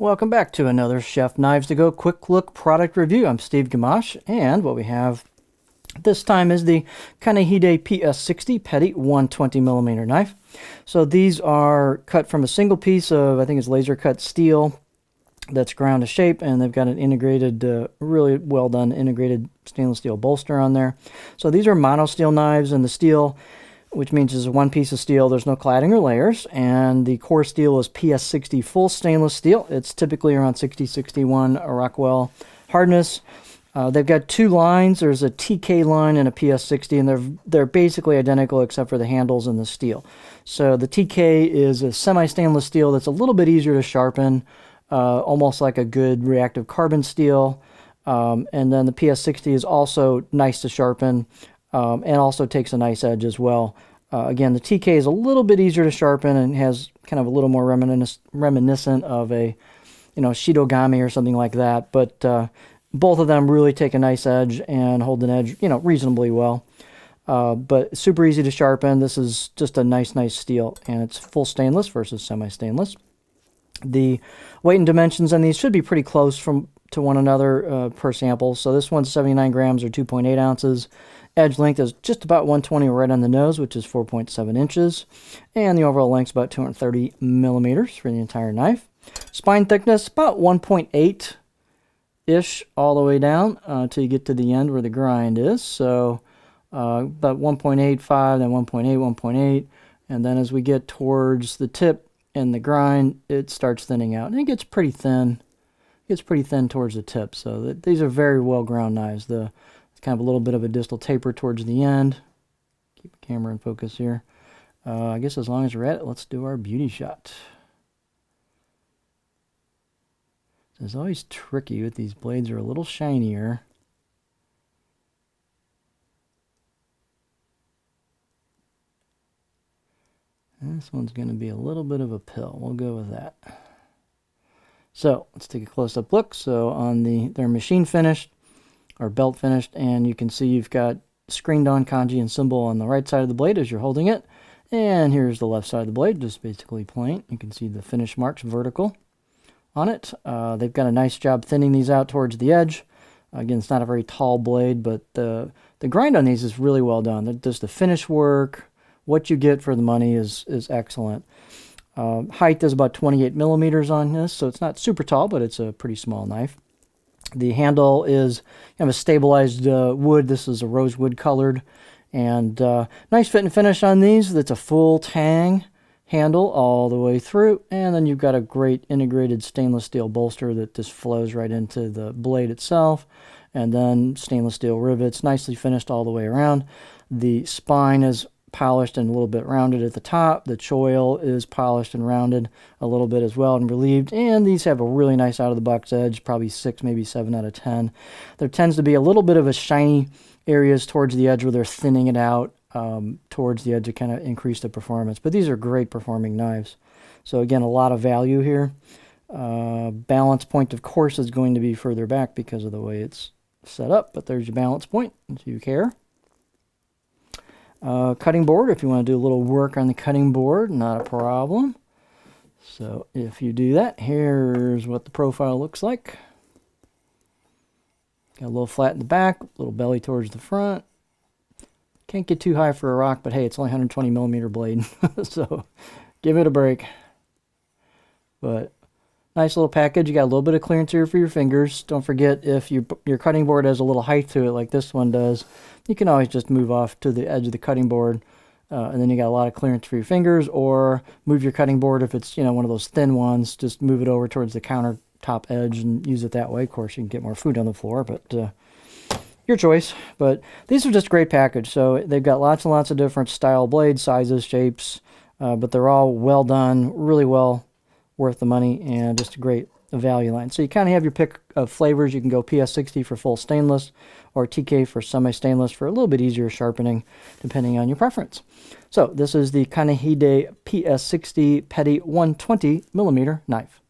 Welcome back to another Chef Knives to Go quick look product review. I'm Steve Gamache, and what we have this time is the Kanehide PS60 Petty 120mm knife. So these are cut from a single piece of, I think it's laser cut steel that's ground to shape, and they've got an integrated, really well done integrated stainless steel bolster on there. So these are mono steel knives, and the steel, which means it's one piece of steel, there's no cladding or layers, and the core steel is PS60 full stainless steel. It's typically around 60-61 Rockwell hardness. They've got two lines. There's a TK line and a PS60, and they're basically identical except for the handles and the steel. So the TK is a semi-stainless steel that's a little bit easier to sharpen, almost like a good reactive carbon steel. And then the PS60 is also nice to sharpen, and also takes a nice edge as well. Again, the TK is a little bit easier to sharpen and has kind of a little more reminiscent of a, Shidogami or something like that. But both of them really take a nice edge and hold an edge, reasonably well. But super easy to sharpen. This is just a nice steel, and it's full stainless versus semi-stainless. The weight and dimensions on these should be pretty close to one another per sample. So this one's 79 grams or 2.8 ounces. Edge length is just about 120 right on the nose, which is 4.7 inches. And the overall length is about 230 millimeters for the entire knife. Spine thickness, about 1.8-ish all the way down until you get to the end where the grind is. So about 1.85, then 1.8, 1.8. And then as we get towards the tip and the grind, it starts thinning out. And it gets pretty thin. It gets pretty thin towards the tip. So these are very well ground knives. Kind of a little bit of a distal taper towards the end. Keep the camera in focus here. I guess as long as we're at it, let's do our beauty shot. It's always tricky with these blades, are a little shinier. And this one's going to be a little bit of a pill. We'll go with that. So let's take a close-up look. So on they're machine finished, or belt finished, and you can see you've got screened on kanji and symbol on the right side of the blade as you're holding it, and here's the left side of the blade, just basically plain. You can see the finish marks vertical on it. They've got a nice job thinning these out towards the edge. Again, it's not a very tall blade, but the grind on these is really well done. Just the finish work, what you get for the money is excellent. Height is about 28 millimeters on this, so it's not super tall, but it's a pretty small knife. The handle is kind of a stabilized wood. This is a rosewood colored, and nice fit and finish on these. That's a full tang handle all the way through, and then you've got a great integrated stainless steel bolster that just flows right into the blade itself, and then stainless steel rivets, nicely finished all the way around. The spine is polished and a little bit rounded at the top. The choil is polished and rounded a little bit as well and relieved, and these have a really nice out of the box edge, probably 6, maybe 7 out of 10. There tends to be a little bit of a shiny areas towards the edge where they're thinning it out towards the edge to kind of increase the performance, but these are great performing knives. So again, a lot of value here. Balance point, of course, is going to be further back because of the way it's set up, but there's your balance point if you care. Cutting board, if you want to do a little work on the cutting board, not a problem. So if you do that, here's what the profile looks like. Got a little flat in the back, a little belly towards the front. Can't get too high for a rock, but hey, it's only 120 millimeter blade, so give it a break. But nice little package. You got a little bit of clearance here for your fingers. Don't forget, if your cutting board has a little height to it like this one does, you can always just move off to the edge of the cutting board, and then you got a lot of clearance for your fingers, or move your cutting board if it's one of those thin ones, just move it over towards the countertop edge and use it that way. Of course, you can get more food on the floor, but your choice. But these are just a great package. So they've got lots and lots of different style blades, sizes, shapes, but they're all well done, really well worth the money, and just a great value line. So you kind of have your pick of flavors. You can go PS60 for full stainless, or TK for semi-stainless for a little bit easier sharpening, depending on your preference. So this is the Kanehide PS60 Petty 120mm knife.